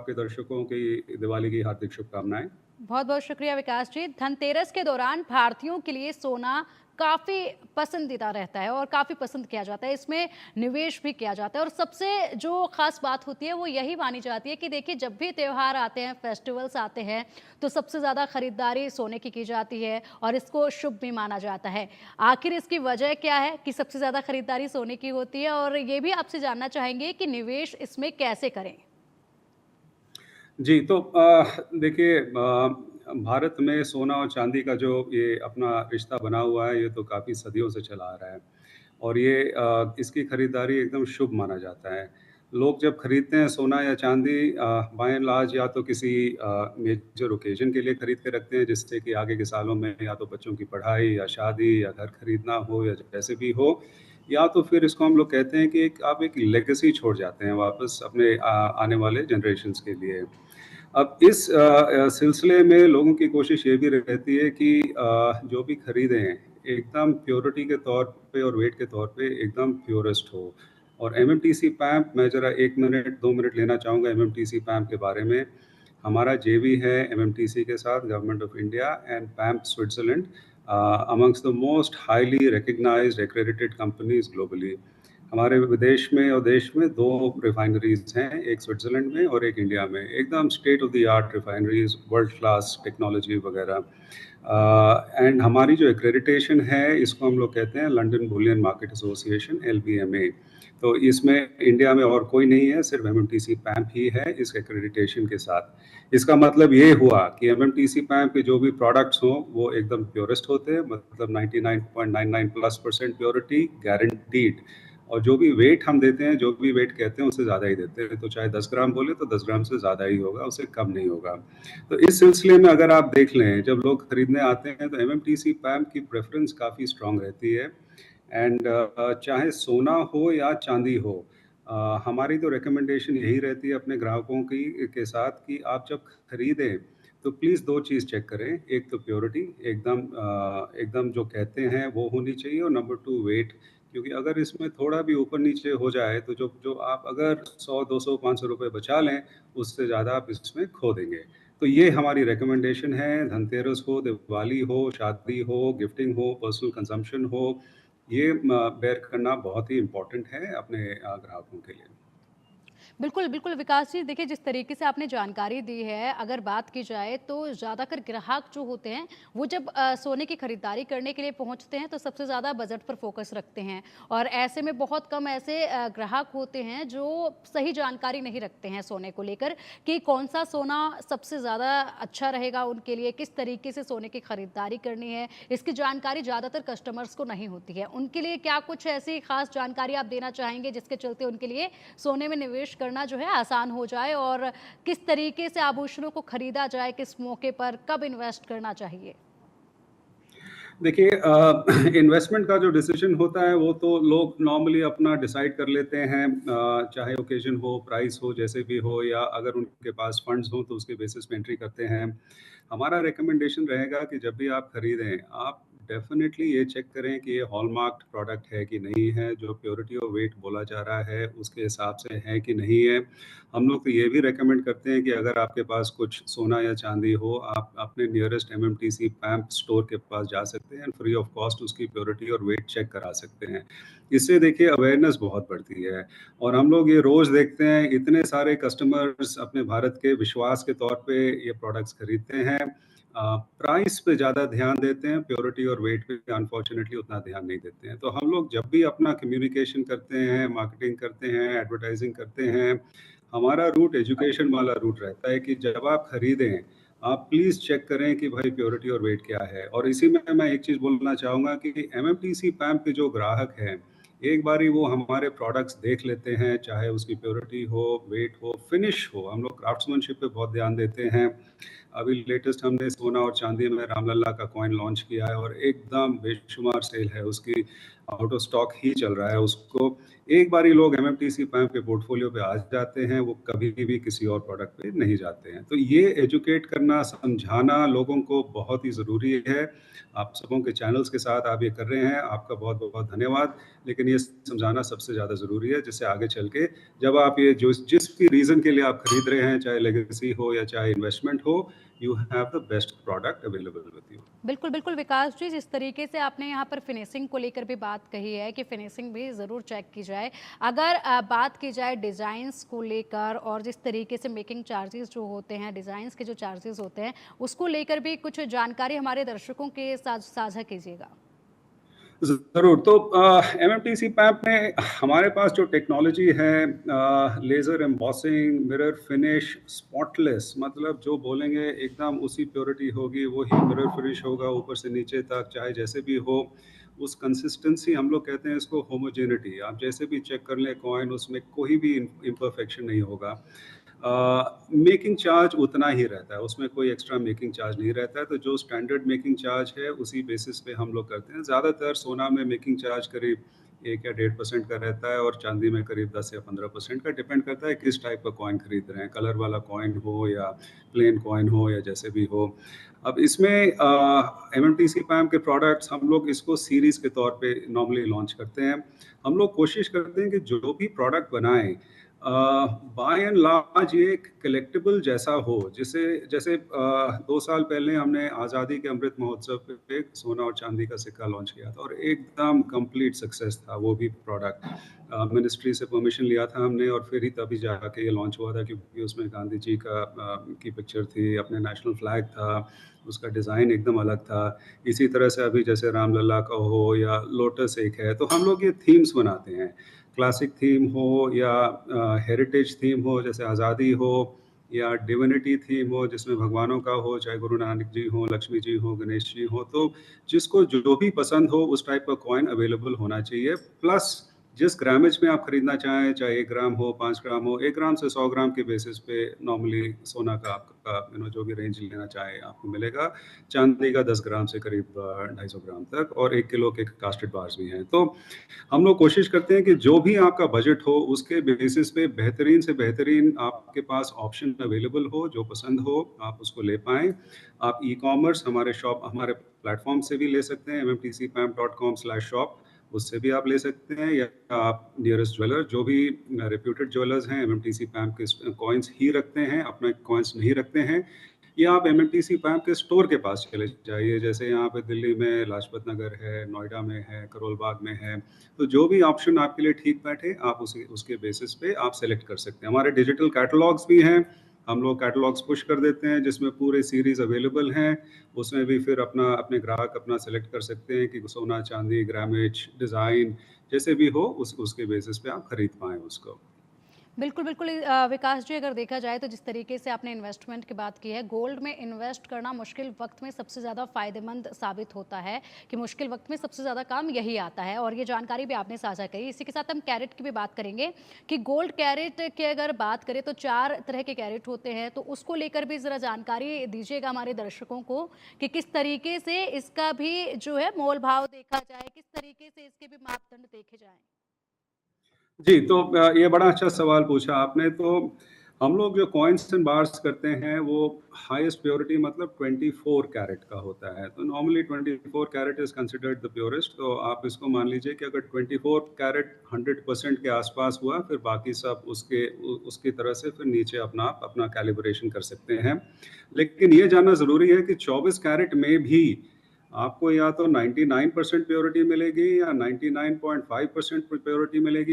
आपके दर्शकों की दिवाली की हार्दिक शुभकामनाएं। बहुत बहुत शुक्रिया विकास जी। धनतेरस के दौरान भारतीयों के लिए सोना काफी पसंदीदा रहता है और काफी पसंद किया जाता है, इसमें निवेश भी किया जाता है। और सबसे जो खास बात होती है वो यही मानी जाती है कि देखिए, जब भी त्योहार आते हैं, फेस्टिवल्स आते हैं, तो सबसे ज्यादा खरीदारी सोने की जाती है और इसको शुभ भी माना जाता है। आखिर इसकी वजह क्या है कि सबसे ज्यादा खरीदारी सोने की होती है, और ये भी आपसे जानना चाहेंगे कि निवेश इसमें कैसे करें। जी, तो देखिए, भारत में सोना और चांदी का जो ये अपना रिश्ता बना हुआ है, ये तो काफ़ी सदियों से चला आ रहा है और ये इसकी खरीदारी एकदम शुभ माना जाता है। लोग जब खरीदते हैं सोना या चांदी, बाय एंड लार्ज या तो किसी मेजर ओकेज़न के लिए खरीद के रखते हैं, जिससे कि आगे के सालों में या तो बच्चों की पढ़ाई या शादी या घर खरीदना हो या जैसे भी हो, या तो फिर इसको हम लोग कहते हैं कि आप एक लेगेसी छोड़ जाते हैं वापस अपने आने वाले जनरेशन्स के लिए। अब इस सिलसिले में लोगों की कोशिश ये भी रहती है कि जो भी खरीदें, एकदम प्योरिटी के तौर पे और वेट के तौर पे एकदम प्योरेस्ट हो। और एमएमटीसी पैम्प, मैं ज़रा 1 मिनट 2 मिनट लेना चाहूँगा एमएमटीसी पैम्प के बारे में। हमारा जेवी है एमएमटीसी के साथ, government of India and PAMP Switzerland, amongst the most highly recognised accredited companies globally. हमारे विदेश में और देश में 2 रिफाइनरीज़ हैं, एक स्विट्ज़रलैंड में और एक इंडिया में, एकदम state of the art refineries, world class technology वगैरह। एंड हमारी जो एक्रेडिटेशन है, इसको हम लोग कहते हैं लंदन बुलियन मार्केट एसोसिएशन, एलबीएमए। तो इसमें इंडिया में और कोई नहीं है, सिर्फ एमएमटीसी पैम्प ही है इस एक्रेडिटेशन के साथ। इसका मतलब ये हुआ कि एमएमटीसी पैम्प के जो भी प्रोडक्ट्स हों, वो एकदम प्योरेस्ट होते हैं, मतलब 99.99+% प्योरिटी गारंटीड। और जो भी वेट हम देते हैं, जो भी वेट कहते हैं, उससे ज़्यादा ही देते हैं। तो चाहे 10 ग्राम बोले तो 10 ग्राम से ज़्यादा ही होगा, उससे कम नहीं होगा। तो इस सिलसिले में अगर आप देख लें, जब लोग खरीदने आते हैं तो एमएमटीसी पैम्प की प्रेफ़रेंस काफ़ी स्ट्रॉन्ग रहती है। एंड चाहे सोना हो या चांदी हो, हमारी तो रिकमेंडेशन यही रहती है अपने ग्राहकों की के साथ कि आप जब खरीदें तो प्लीज़ 2 चीज़ चेक करें। एक तो प्योरिटी एकदम जो कहते हैं वो होनी चाहिए, और नंबर 2 वेट। क्योंकि अगर इसमें थोड़ा भी ऊपर-नीचे हो जाए तो जो जो आप अगर 100, 200, 500 रुपए बचा लें, उससे ज़्यादा आप इसमें खो देंगे। तो ये हमारी रिकमेंडेशन है, धनतेरस हो, दिवाली हो, शादी हो, गिफ्टिंग हो, पर्सनल कंज़म्पशन हो, ये बेयर करना बहुत ही इम्पोर्टेंट है अपने ग्राहकों के लिए। बिल्कुल, बिल्कुल विकास जी, देखिए जिस तरीके से आपने जानकारी दी है, अगर बात की जाए तो ज़्यादातर ग्राहक जो होते हैं, वो जब सोने की खरीदारी करने के लिए पहुँचते हैं तो सबसे ज़्यादा बजट पर फोकस रखते हैं। और ऐसे में बहुत कम ऐसे ग्राहक होते हैं जो सही जानकारी नहीं रखते हैं सोने को लेकर कि कौन-सा सोना सबसे ज़्यादा अच्छा रहेगा उनके लिए, किस तरीके से सोने की खरीदारी करनी है, इसकी जानकारी ज़्यादातर कस्टमर्स को नहीं होती है। उनके लिए क्या कुछ ऐसी खास जानकारी आप देना चाहेंगे जिसके चलते उनके लिए सोने में निवेश करना जो है आसान हो जाए, और किस तरीके से आभूषणों को खरीदा जाए, किस मौके पर, कब इन्वेस्ट करना चाहिए? देखिए, इन्वेस्टमेंट का जो डिसीजन होता है वो तो लोग नॉर्मली अपना डिसाइड कर लेते हैं, चाहे ओकेजन हो, प्राइस हो, जैसे भी हो, या अगर उनके पास फंड्स हो तो उसके बेसिस पे एंट्री करते हैं। हमारा रिकमेंडेशन रहेगा कि जब भी आप खरीदें, आप डेफिनेटली ये चेक करें कि ये हॉलमार्क्ड प्रोडक्ट है कि नहीं है, जो प्योरिटी और वेट बोला जा रहा है उसके हिसाब से है कि नहीं है। हम लोग तो ये भी रेकमेंड करते हैं कि अगर आपके पास कुछ सोना या चांदी हो, आप अपने नियरेस्ट एमएमटीसी पैम्प स्टोर के पास जा सकते हैं, फ्री ऑफ कॉस्ट उसकी प्योरिटी और वेट चेक करा सकते हैं। इससे देखिए अवेयरनेस बहुत बढ़ती है। और हम लोग ये रोज़ देखते हैं, इतने सारे कस्टमर्स अपने भारत के विश्वास के तौर पे ये प्रोडक्ट्स खरीदते हैं। प्राइस पे ज़्यादा ध्यान देते हैं, प्योरिटी और वेट पे अनफॉर्चुनेटली उतना ध्यान नहीं देते हैं। तो हम लोग जब भी अपना कम्युनिकेशन करते हैं, मार्केटिंग करते हैं, एडवर्टाइजिंग करते हैं, हमारा रूट एजुकेशन वाला रूट रहता है कि जब आप खरीदें, आप प्लीज़ चेक करें कि भाई प्योरिटी और वेट क्या है। और इसी में मैं एक चीज़ बोलना चाहूँगा कि एमएमटीसी पैम्प के जो ग्राहक हैं, एक बारी वो हमारे प्रोडक्ट्स देख लेते हैं, चाहे उसकी प्योरिटी हो, वेट हो, फिनिश हो। हम लोग क्राफ्ट्समैनशिप पे बहुत ध्यान देते हैं। अभी लेटेस्ट हमने सोना और चांदी में रामलला का कॉइन लॉन्च किया है और एकदम बेशुमार सेल है उसकी। आउट ऑफ स्टॉक ही चल रहा है, उसको एक बार ही लोग एमएमटीसी पैम्प के पोर्टफोलियो पे आ जाते हैं, वो कभी भी किसी और प्रोडक्ट पे नहीं जाते हैं। तो ये एजुकेट करना, समझाना लोगों को बहुत ही ज़रूरी है। आप सबों के चैनल्स के साथ आप ये कर रहे हैं, आपका बहुत-बहुत धन्यवाद। लेकिन ये समझाना सबसे ज़्यादा ज़रूरी है, जिससे आगे चल के जब आप ये जिस भी रीज़न के लिए आप खरीद रहे हैं, चाहे लेगेसी हो या चाहे इन्वेस्टमेंट हो, you have the best product available with you. बिल्कुल, बिल्कुल विकास जी, जिस तरीके से आपने यहाँ पर फिनिशिंग को लेकर भी बात कही है कि फिनिशिंग भी ज़रूर चेक की जाए। अगर बात की जाए डिज़ाइन्स को लेकर और जिस तरीके से मेकिंग चार्जेज़ जो होते हैं, डिज़ाइन्स के जो चार्जेज़ होते हैं, उसको लेकर भी कुछ जानकारी हमारे दर्शकों के साथ साझा कीजिएगा। ज़रूर। तो एमएमटीसी पैप में हमारे पास जो टेक्नोलॉजी है, laser embossing, mirror finish, spotless, मतलब जो बोलेंगे एकदम उसी प्योरिटी होगी, वही मिरर फिनिश होगा ऊपर से नीचे तक, चाहे जैसे भी हो। उस कंसिस्टेंसी हम लोग कहते हैं इसको होमोजेनिटी। आप जैसे भी चेक कर लें कॉइन, उसमें कोई भी इम्परफेक्शन नहीं होगा। मेकिंग चार्ज उतना ही रहता है, उसमें कोई एक्स्ट्रा मेकिंग चार्ज नहीं रहता है। तो जो स्टैंडर्ड मेकिंग चार्ज है उसी बेसिस पे हम लोग करते हैं। ज़्यादातर सोना में मेकिंग चार्ज करीब 1 या 1.5% का रहता है, और चांदी में करीब 10 या 15% का। डिपेंड करता है किस टाइप का कॉइन खरीद रहे हैं, कलर वाला कॉइन हो या प्लेन कॉइन हो या जैसे भी हो। अब इसमें एमएमटीसी पैम के प्रोडक्ट्स हम लोग इसको सीरीज़ के तौर पे नॉर्मली लॉन्च करते हैं। हम लोग कोशिश करते हैं कि जो भी प्रोडक्ट बनाएं, बाय एंड लार्ज ये एक कलेक्टिबल जैसा हो। जैसे जैसे 2 साल पहले हमने आज़ादी के अमृत महोत्सव पे एक सोना और चांदी का सिक्का लॉन्च किया था, और एकदम कंप्लीट सक्सेस था वो भी प्रोडक्ट। मिनिस्ट्री से परमिशन लिया था हमने, और फिर ही तभी जाके ये लॉन्च हुआ था, क्योंकि उसमें गांधी जी की पिक्चर थी, अपने नेशनल फ्लैग था, उसका डिज़ाइन एकदम अलग था। इसी तरह से अभी जैसे रामलला का हो या लोटस एक है, तो हम लोग ये थीम्स बनाते हैं। क्लासिक थीम हो या हेरिटेज थीम हो, जैसे आज़ादी हो, या डिविनिटी थीम हो जिसमें भगवानों का हो, चाहे गुरु नानक जी हो, लक्ष्मी जी हो, गणेश जी हो। तो जिसको जो भी पसंद हो उस टाइप का कॉइन अवेलेबल होना चाहिए। प्लस जिस ग्रामेज में आप खरीदना चाहें, चाहे 1 ग्राम हो, 5 ग्राम हो, 1 ग्राम से 100 ग्राम के बेसिस पे नॉर्मली सोना का आपका जो भी रेंज लेना चाहे आपको मिलेगा। चांदी का 10 ग्राम से करीब 250 ग्राम तक, और 1 किलो के कास्टेड बार्स भी हैं। तो हम लोग कोशिश करते हैं कि जो भी आपका बजट हो उसके बेसिस पे बेहतरीन से बेहतरीन आपके पास ऑप्शन अवेलेबल हो, जो पसंद हो आप उसको ले पाएँ। आप ई-कॉमर्स हमारे प्लेटफ़ॉर्म से भी ले सकते हैं, mmtcpamp.com/shop, उससे भी आप ले सकते हैं, या आप नियरेस्ट ज्वेलर, जो भी रेप्यूटेड ज्वेलर्स हैं एमएमटीसी पैम्प के कॉइन्स ही रखते हैं, अपने कॉइन्स नहीं रखते हैं, या आप एमएमटीसी पैम्प के स्टोर के पास चले जाइए। जैसे यहाँ पे दिल्ली में लाजपत नगर है, नोएडा में है, करोल बाग में है। तो जो भी ऑप्शन आपके लिए ठीक बैठे, आप उसके बेसिस पे आप सेलेक्ट कर सकते हैं। हमारे डिजिटल कैटलॉग्स भी हैं, हम लोग कैटलॉग्स पुश कर देते हैं जिसमें पूरे सीरीज़ अवेलेबल हैं। उसमें भी फिर अपने ग्राहक अपना सेलेक्ट कर सकते हैं कि सोना, चांदी, ग्रामेज, डिज़ाइन जैसे भी हो उसके बेसिस पे आप खरीद पाएँ उसको। बिल्कुल, बिल्कुल विकास जी, अगर देखा जाए तो जिस तरीके से आपने इन्वेस्टमेंट की बात की है, गोल्ड में इन्वेस्ट करना मुश्किल वक़्त में सबसे ज़्यादा फ़ायदेमंद साबित होता है कि मुश्किल वक़्त में सबसे ज़्यादा काम यही आता है, और ये जानकारी भी आपने साझा करी। इसी के साथ हम कैरेट की भी बात करेंगे कि गोल्ड कैरेट की अगर बात करें तो 4 तरह के कैरेट होते हैं, तो उसको लेकर भी ज़रा जानकारी दीजिएगा हमारे दर्शकों को कि किस तरीके से इसका भी जो है मोल-भाव देखा जाए, किस तरीके से इसके भी मापदंड देखे जाएँ? जी, तो ये बड़ा अच्छा सवाल पूछा आपने। तो हम लोग जो कॉइन्स एंड बार्स करते हैं वो हाईएस्ट प्योरिटी मतलब 24 कैरेट का होता है। तो normally 24 carat is considered the purest. तो आप इसको मान लीजिए कि अगर 24 कैरेट 100% के आसपास हुआ, फिर बाकी सब उसकी तरह से फिर नीचे अपना कैलिब्रेशन कर सकते हैं। लेकिन ये जानना ज़रूरी है कि 24 कैरेट में भी आपको या तो 99% प्योरिटी मिलेगी या 99.5% प्योरिटी मिलेगी।